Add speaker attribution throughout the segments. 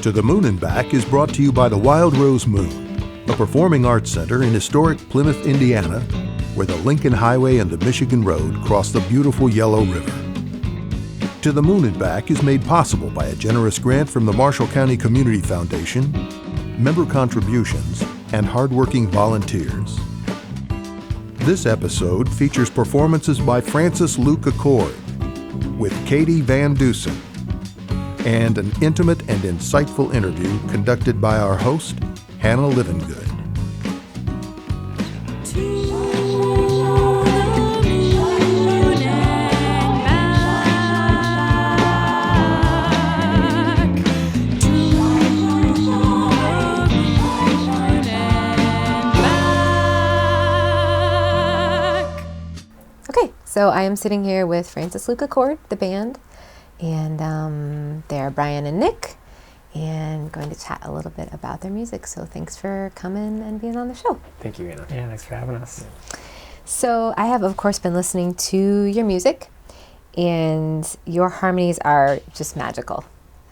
Speaker 1: To the Moon and Back is brought to you by the Wild Rose Moon, a performing arts center in historic Plymouth, Indiana, where the Lincoln Highway and the Michigan Road cross the beautiful Yellow River. To the Moon and Back is made possible by a generous grant from the Marshall County Community Foundation, member contributions, and hardworking volunteers. This episode features performances by FrancesLukeAccord with Katie Van Dusen, and an intimate and insightful interview conducted by our host, Hannah Livengood.
Speaker 2: So I am sitting here with FrancesLukeAccord, the band, and they're Brian and Nick, and going to chat a little bit about their music. So thanks for coming and being on the show.
Speaker 3: Thank you, Anna.
Speaker 4: Yeah, thanks for having us.
Speaker 2: So I have, of course, been listening to your music, and your harmonies are just magical.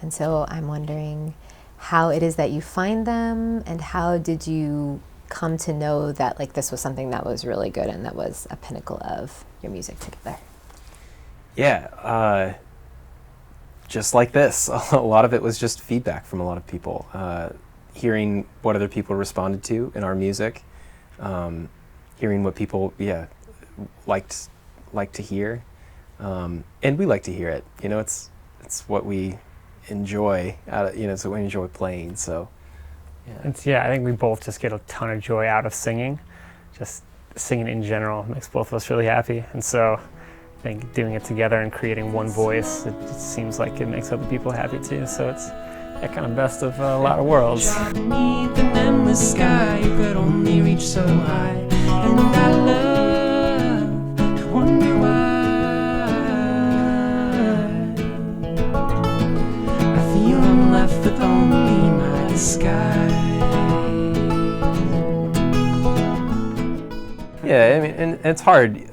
Speaker 2: And so I'm wondering how it is that you find them, and how did you come to know that this was something that was really good and that was a pinnacle of your music together?
Speaker 3: Yeah, just like this. A lot of it was just feedback from a lot of people, hearing what other people responded to in our music, hearing what people liked to hear, and we like to hear it. It's what we enjoy. It's what we enjoy playing. So.
Speaker 4: Yeah. I think we both just get a ton of joy out of singing. Just singing in general makes both of us really happy. And so I think doing it together and creating one voice, it just seems like it makes other people happy too. So it's that kind of best of a lot of worlds.
Speaker 5: Beneath an endless sky, you could only reach so high. And I love to wonder why I feel I'm left with only my sky.
Speaker 3: Yeah, I mean, and it's hard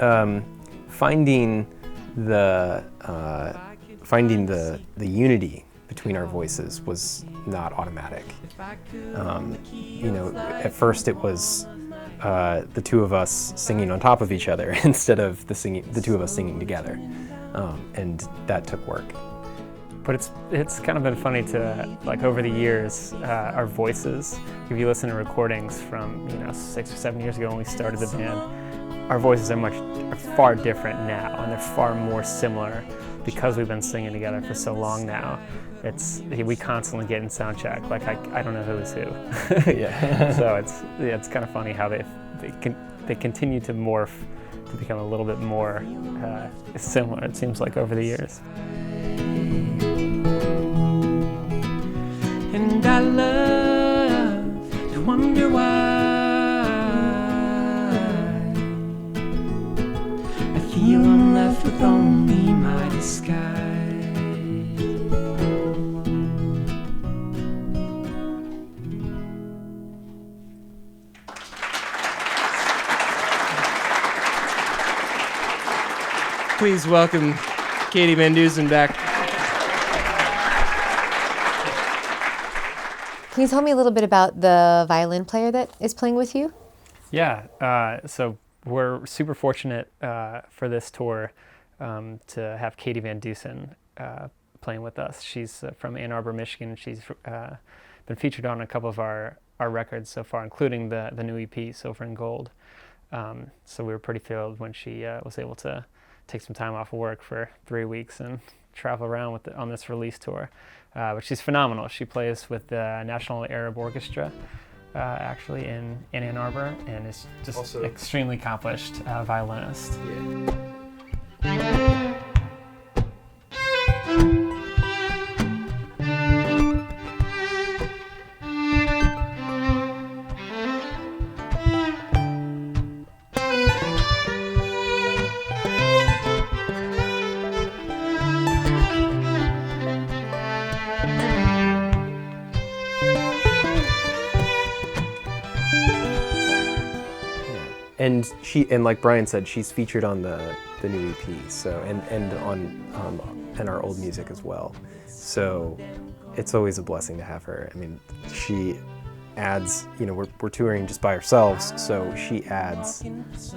Speaker 3: finding the unity between our voices was not automatic. At first it was the two of us singing on top of each other instead of the two of us singing together, and that took work.
Speaker 4: But it's kind of been funny to, over the years, our voices, if you listen to recordings from 6 or 7 years ago when we started the band, our voices are far different now, and they're far more similar because we've been singing together for so long now. We constantly get in sound check, I don't know who is who.
Speaker 3: Yeah.
Speaker 4: So it's kind of funny how they continue to morph to become a little bit more similar, it seems like, over the years.
Speaker 5: And I love to wonder why I feel I'm left with only my sky. Please welcome Katie Van Dusen back.
Speaker 2: Can you tell me a little bit about the violin player that is playing with you?
Speaker 4: Yeah, so we're super fortunate for this tour to have Katie Van Dusen playing with us. She's from Ann Arbor, Michigan, and she's been featured on a couple of our records so far, including the new EP, Silver and Gold. So we were pretty thrilled when she was able to take some time off of work for 3 weeks and travel around on this release tour. But she's phenomenal. She plays with the National Arab Orchestra, actually in Ann Arbor, and is just also extremely accomplished violinist.
Speaker 3: Yeah. And like Brian said, she's featured on the new EP, so and on our old music as well. So it's always a blessing to have her. I mean, she adds, we're touring just by ourselves, so she adds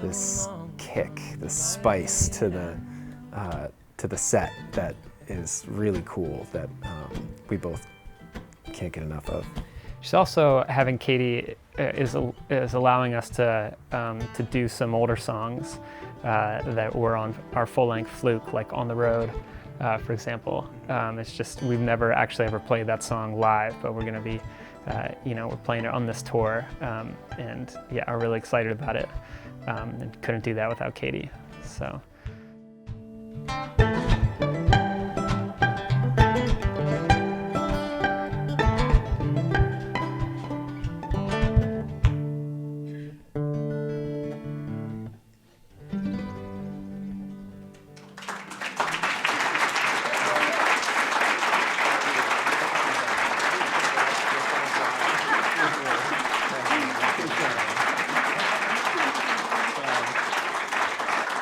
Speaker 3: this kick, this spice to the set that is really cool, that we both can't get enough of.
Speaker 4: She's also, having Katie is allowing us to do some older songs that were on our full-length Fluke, like On the Road, for example. It's just, we've never actually ever played that song live, but we're gonna be, we're playing it on this tour, and yeah, I'm really excited about it, and couldn't do that without Katie, so.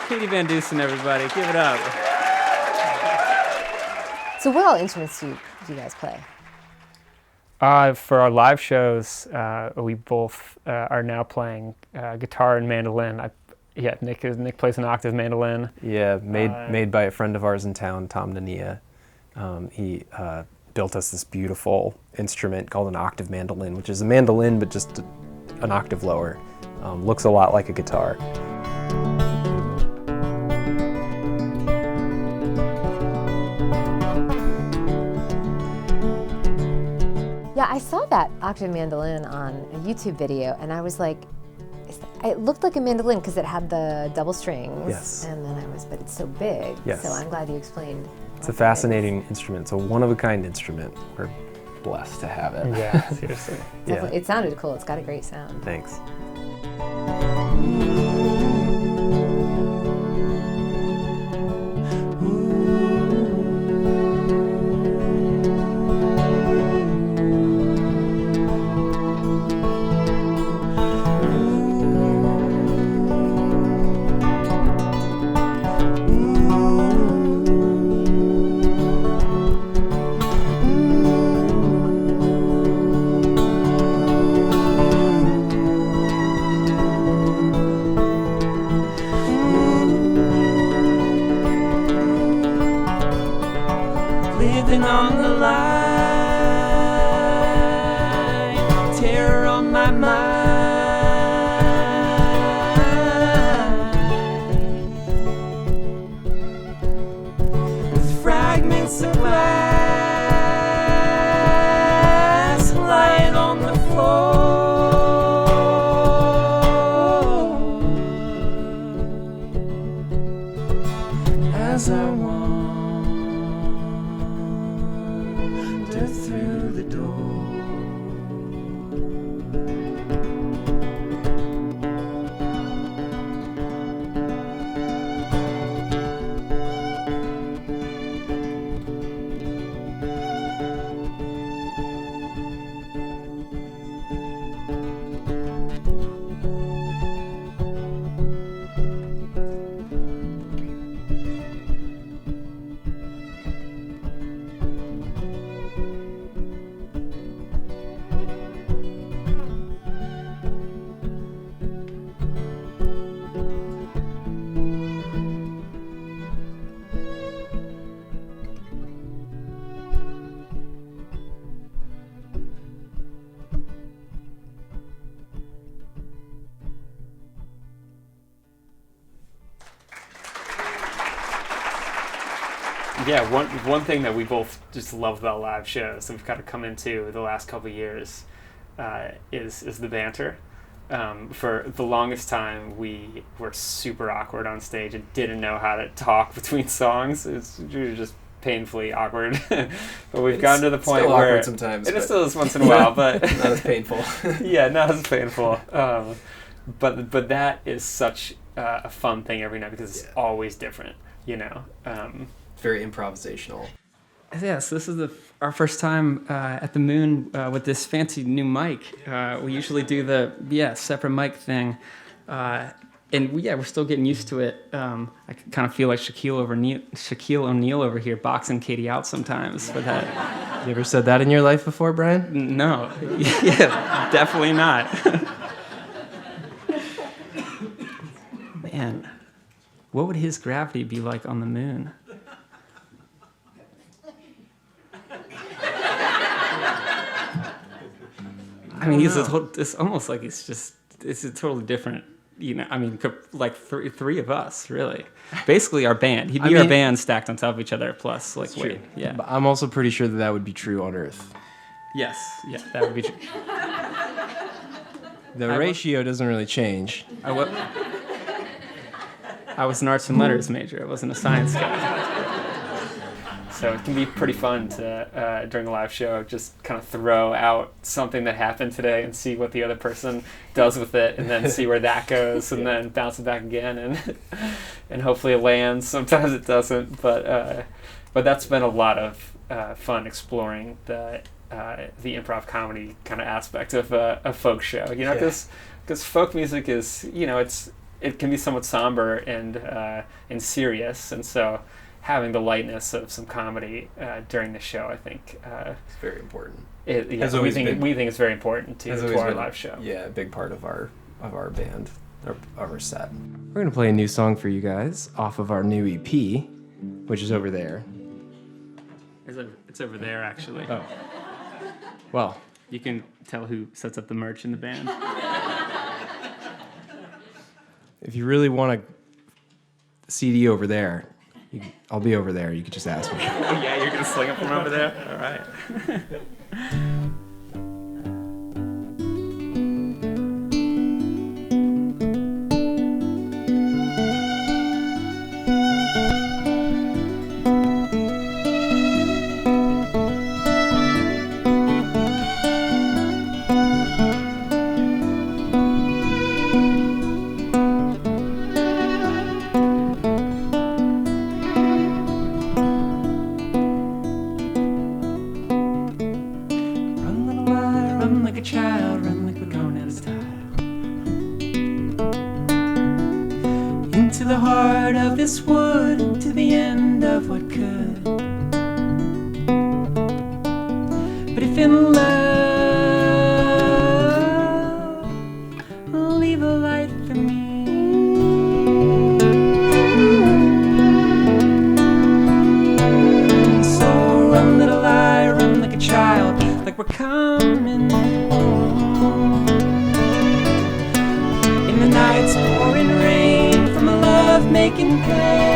Speaker 4: Katie Van Dusen, everybody, give it up.
Speaker 2: So what all instruments do you guys play?
Speaker 4: For our live shows, we both are now playing guitar and mandolin. Nick plays an octave mandolin.
Speaker 3: Yeah, made by a friend of ours in town, Tom Nania. He built us this beautiful instrument called an octave mandolin, which is a mandolin but just an octave lower. Looks a lot like a guitar.
Speaker 2: Yeah, I saw that octave mandolin on a YouTube video, and I was like, it looked like a mandolin because it had the double strings.
Speaker 3: Yes.
Speaker 2: And then but it's so big.
Speaker 3: Yes.
Speaker 2: So I'm glad you explained.
Speaker 3: It's a fascinating instrument. It's a one-of-a-kind instrument. We're blessed to have it.
Speaker 4: Yeah, seriously.
Speaker 3: Yeah.
Speaker 2: It sounded cool. It's got a great sound.
Speaker 3: Thanks.
Speaker 5: Living on the line, terror on my mind, with fragments of glass lying on the floor, as I wander through the door.
Speaker 4: Yeah, one thing that we both just love about live shows that we've kind of come into the last couple of years is the banter. For the longest time, we were super awkward on stage and didn't know how to talk between songs. We were just painfully awkward. But we've gotten to the point
Speaker 3: still
Speaker 4: where
Speaker 3: awkward sometimes,
Speaker 4: it still is once in a while, but
Speaker 3: not as painful.
Speaker 4: Yeah, not as painful. But that is such a fun thing every night because it's always different,
Speaker 3: Very improvisational.
Speaker 4: Yes, this is our first time at the Moon with this fancy new mic. We usually do the separate mic thing, and we're still getting used to it. I kind of feel like Shaquille O'Neal over here boxing Katie out sometimes with that
Speaker 3: You ever said that in your life before, Brian?
Speaker 6: No. Yeah, definitely not. Man, what would his gravity be like on the moon? I mean, it's almost like it's a totally different, I mean, like three of us, really. Basically, our band. He'd be our band stacked on top of each other, plus, like, weight. Yeah.
Speaker 3: But I'm also pretty sure that would be true on Earth.
Speaker 6: Yes, yeah, that would be true.
Speaker 3: The ratio doesn't really change.
Speaker 6: I was an arts and letters major. I wasn't a science guy.
Speaker 4: So it can be pretty fun to, during a live show, just kind of throw out something that happened today and see what the other person does with it, and then see where that goes, and then bounce it back again, and hopefully it lands. Sometimes it doesn't, but that's been a lot of fun exploring the improv comedy kind of aspect of a folk show. Because folk music is, it can be somewhat somber and serious, and so having the lightness of some comedy during the show, I think,
Speaker 3: It's very important.
Speaker 4: we think it's very important to our live show.
Speaker 3: Yeah, a big part of our band, of our set. We're gonna play a new song for you guys off of our new EP, which is over there.
Speaker 6: It's over there, actually.
Speaker 3: Oh, well,
Speaker 6: You can tell who sets up the merch in the band.
Speaker 3: if you really want a CD over there, I'll be over there. You could just ask me.
Speaker 6: Oh, yeah, you're going to sling it from over there? All right.
Speaker 5: This wood to the end of what could. But if in love, leave a light for me. So run, little eye, run like a child, like we're coming home. In the night's pouring rain from a love-making play.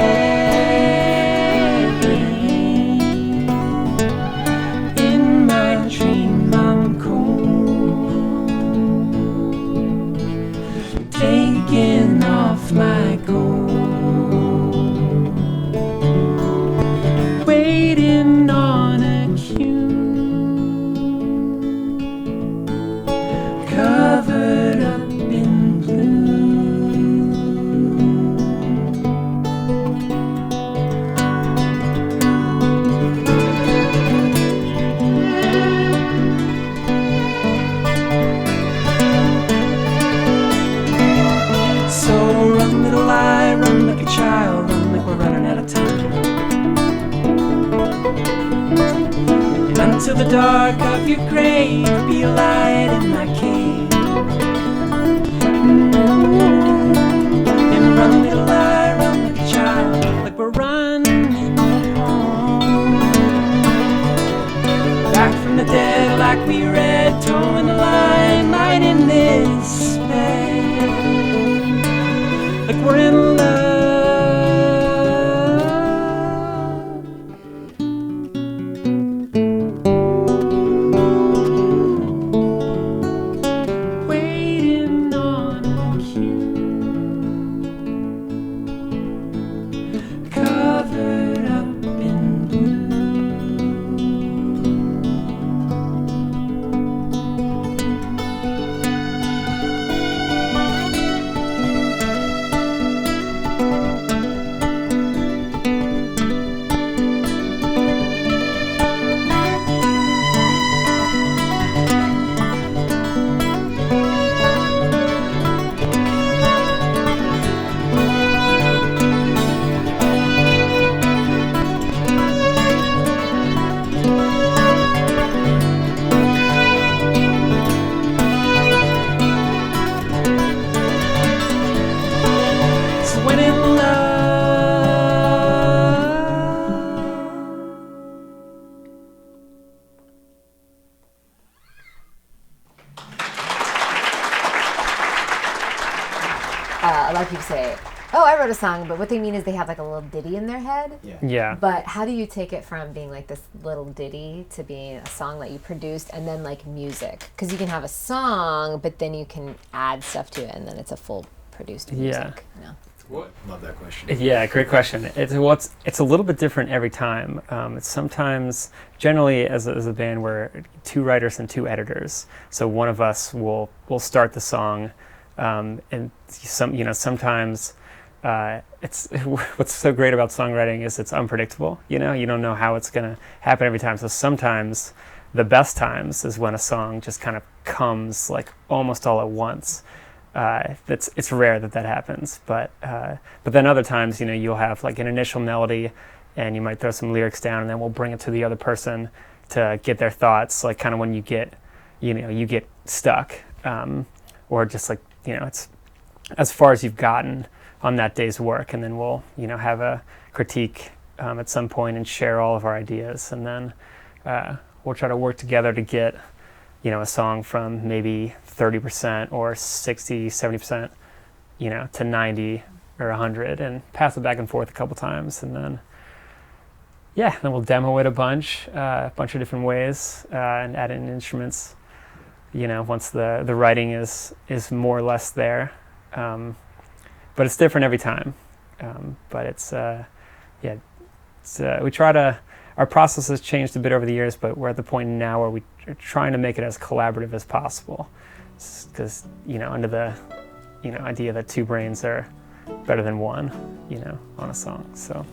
Speaker 5: In my dream I'm cold, taking off my coat, waiting on a cue, covered up in blue. Run like a child, run like we're running out of time. And until the dark of your grave, be a light in my cave. And run, little eye, run like a child, like we're running home. Back from the dead, like we read, towing the line, light in this bed. Like we're in love.
Speaker 2: song, but what they mean is they have like a little ditty in their head.
Speaker 4: Yeah.
Speaker 2: But how do you take it from being like this little ditty to being a song that you produced and then like music? Because you can have a song, but then you can add stuff to it, and then it's a full produced music. No.
Speaker 3: What? Love that question.
Speaker 4: Yeah, great question. It's a little bit different every time. It's sometimes, generally as a band, we're 2 writers and 2 editors. So one of us will start the song, and sometimes it's what's so great about songwriting is it's unpredictable. You don't know how it's gonna happen every time. So sometimes the best times is when a song just kind of comes like almost all at once. It's rare that happens, but then other times, you'll have like an initial melody, and you might throw some lyrics down, and then we'll bring it to the other person to get their thoughts, like kind of when you get stuck, or just like it's as far as you've gotten on that day's work, and then we'll have a critique at some point and share all of our ideas, and then we'll try to work together to get a song from maybe 30% or 60, 70%, to 90 or 100, and pass it back and forth a couple times, and then we'll demo it a bunch of different ways, and add in instruments, once the writing is more or less there. But it's different every time. But it's we try to. Our process has changed a bit over the years, but we're at the point now where we are trying to make it as collaborative as possible, because under the idea that 2 brains are better than 1, on a song. So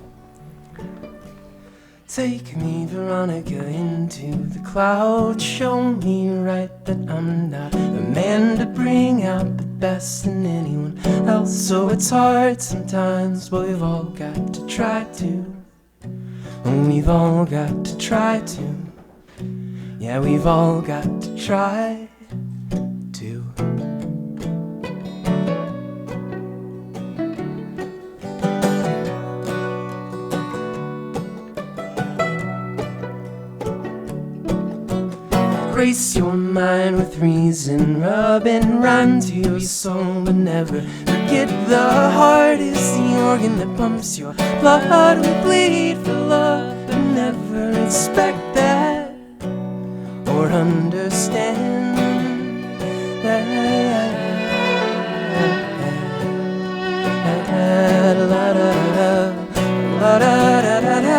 Speaker 5: take me, Veronica, into the clouds. Show me right that I'm not a man to bring out the best in anyone else. So it's hard sometimes, but we've all got to try to. We've all got to try to. Yeah, we've all got to try to. Grace your mind with reason, rub and rhyme to your soul, but never forget the heart is the organ that pumps your blood. We bleed for love, but never expect that or understand that. La da da la da da da da.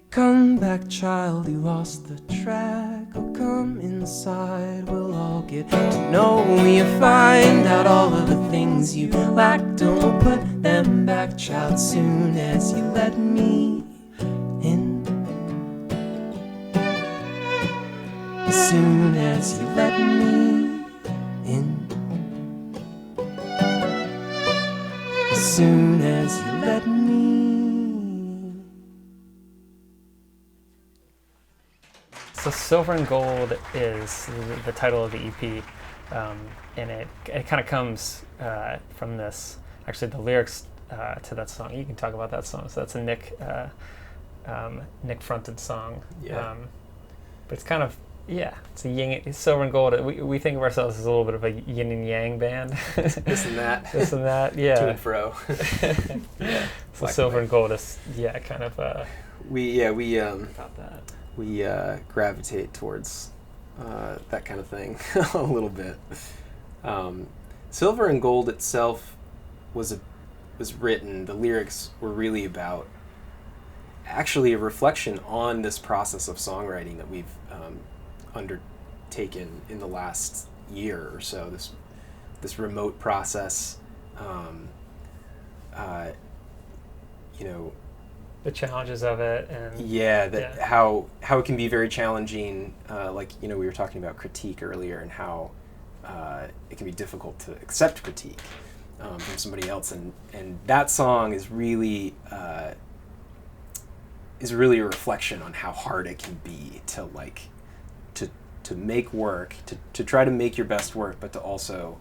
Speaker 5: Come back, child, you lost the track. Oh, come inside, we'll all get to know you. Find out all of the things you lack. Don't put them back, child, soon as you let me in. As soon as you let me in. As soon as you let me.
Speaker 4: So Silver and Gold is the title of the EP, and it kind of comes from this. Actually, the lyrics to that song, you can talk about that song. So that's a Nick fronted song.
Speaker 3: Yeah.
Speaker 4: But it's kind of, it's a yin. Silver and Gold. We think of ourselves as a little bit of a yin and yang band.
Speaker 3: This and that.
Speaker 4: This and that. Yeah.
Speaker 3: To and fro.
Speaker 4: Yeah. So Silver and Gold is kind of.
Speaker 3: We
Speaker 4: about that.
Speaker 3: We gravitate towards that kind of thing a little bit. Silver and Gold itself was written. The lyrics were really about actually a reflection on this process of songwriting that we've undertaken in the last year or so. This remote process.
Speaker 4: The challenges of it, and
Speaker 3: how it can be very challenging. We were talking about critique earlier, and how it can be difficult to accept critique from somebody else, and that song is really a reflection on how hard it can be to make work, to try to make your best work, but to also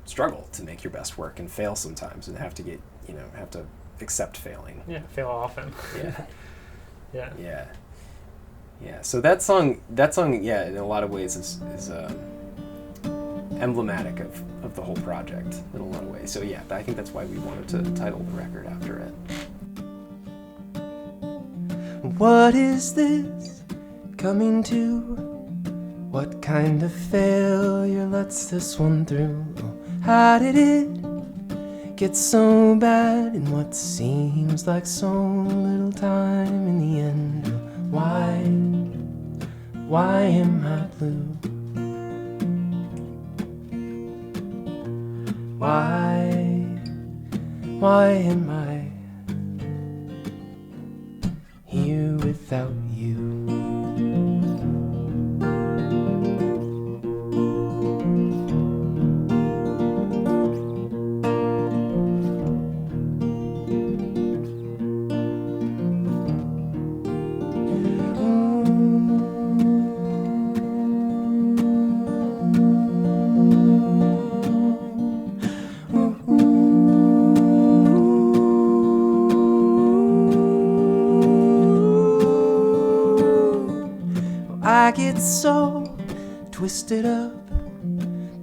Speaker 3: struggle to make your best work and fail sometimes and have to accept failing.
Speaker 4: Yeah, fail often.
Speaker 3: Yeah.
Speaker 4: Yeah.
Speaker 3: Yeah. So that song, yeah, in a lot of ways is emblematic of the whole project in a lot of ways. So yeah, I think that's why we wanted to title the record after it.
Speaker 5: What is this coming to? What kind of failure lets this one through? How did it get so bad in what seems like so little time in the end? Why am I blue? Why am I here without you? I get so twisted up,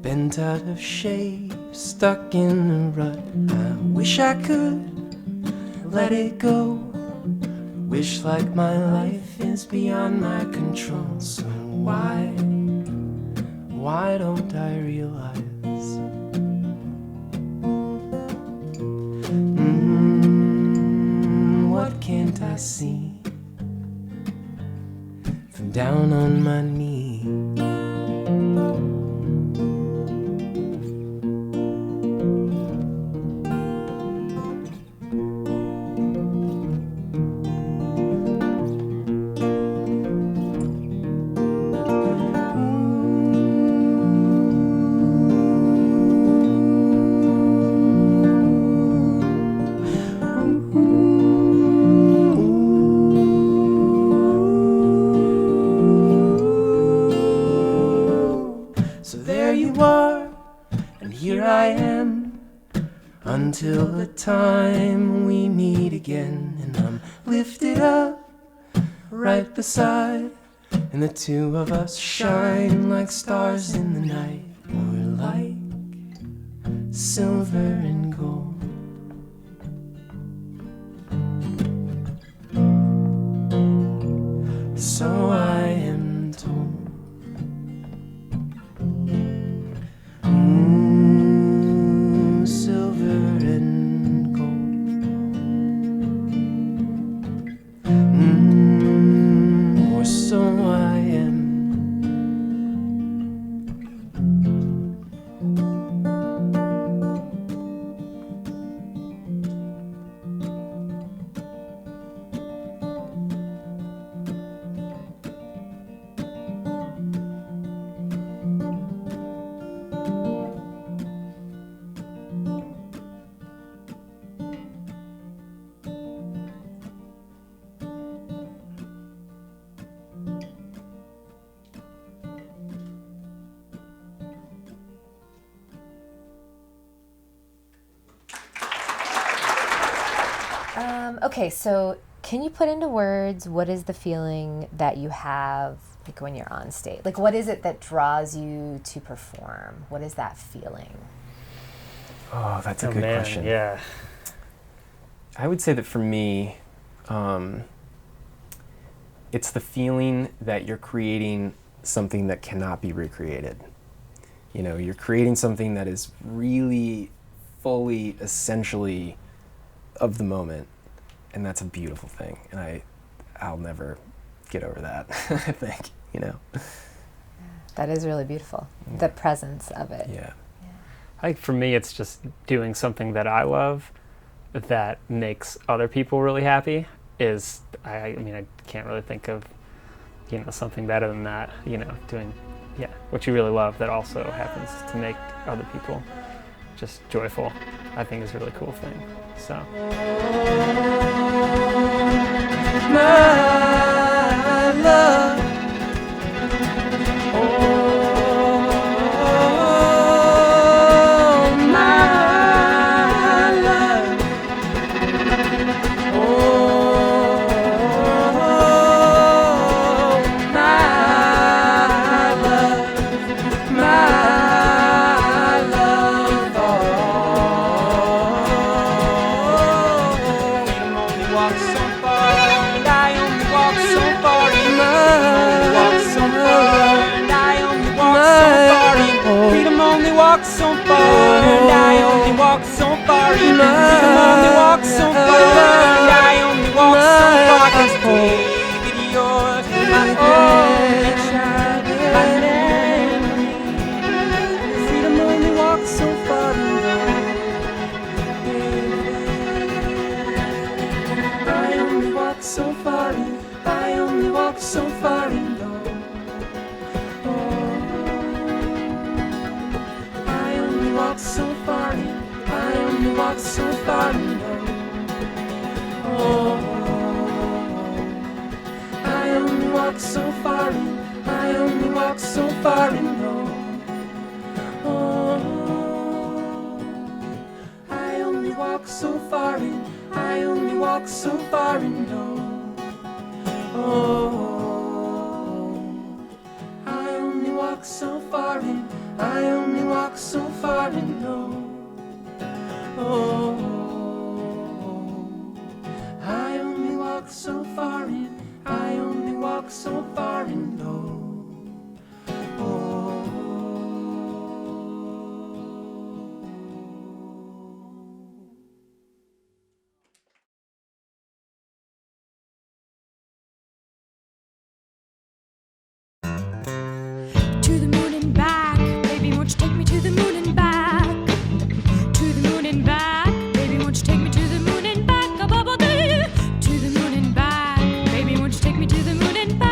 Speaker 5: bent out of shape, stuck in a rut. I wish I could let it go. Wish like my life is beyond my control. So why don't I realize? What can't I see? From down on my knee. Until the time we meet again, and I'm lifted up right beside, and the two of us shine like stars in the night. We're like silver and gold. So I am told.
Speaker 2: Okay, so can you put into words what is the feeling that you have like when you're on stage? Like what is it that draws you to perform? What is that feeling?
Speaker 3: Oh, that's a good question.
Speaker 4: Yeah.
Speaker 3: I would say that for me, it's the feeling that you're creating something that cannot be recreated. You know, you're creating something that is really fully, essentially of the moment. And that's a beautiful thing. And I'll never get over that, I think, you know.
Speaker 2: That is really beautiful. Yeah. The presence of it.
Speaker 3: Yeah.
Speaker 4: I think for me, it's just doing something that I love that makes other people really happy is, I mean, I can't really think of, you know, something better than that, you know, doing, what you really love that also happens to make other people just joyful, I think is a really cool thing, so.
Speaker 5: My love, oh, far. Freedom only walks so far. And I only walk so far. 'Cause baby, you're my only child, my memory. Freedom only walks so far. I only walk so far. I only walk so far and go. I only walk so far. I only walk so far and go. I only walk so far. I only walk so far and go. I only walk so far. I only walk so far and go. I only walk so far and I only walk so far and no. I only walk so far and I only walk so far and no.
Speaker 7: To the moon and back, baby, won't you take me to the moon and back? To the moon and back, baby, won't you take me to the moon and back? To the moon and back, baby, won't you take me to the moon and back?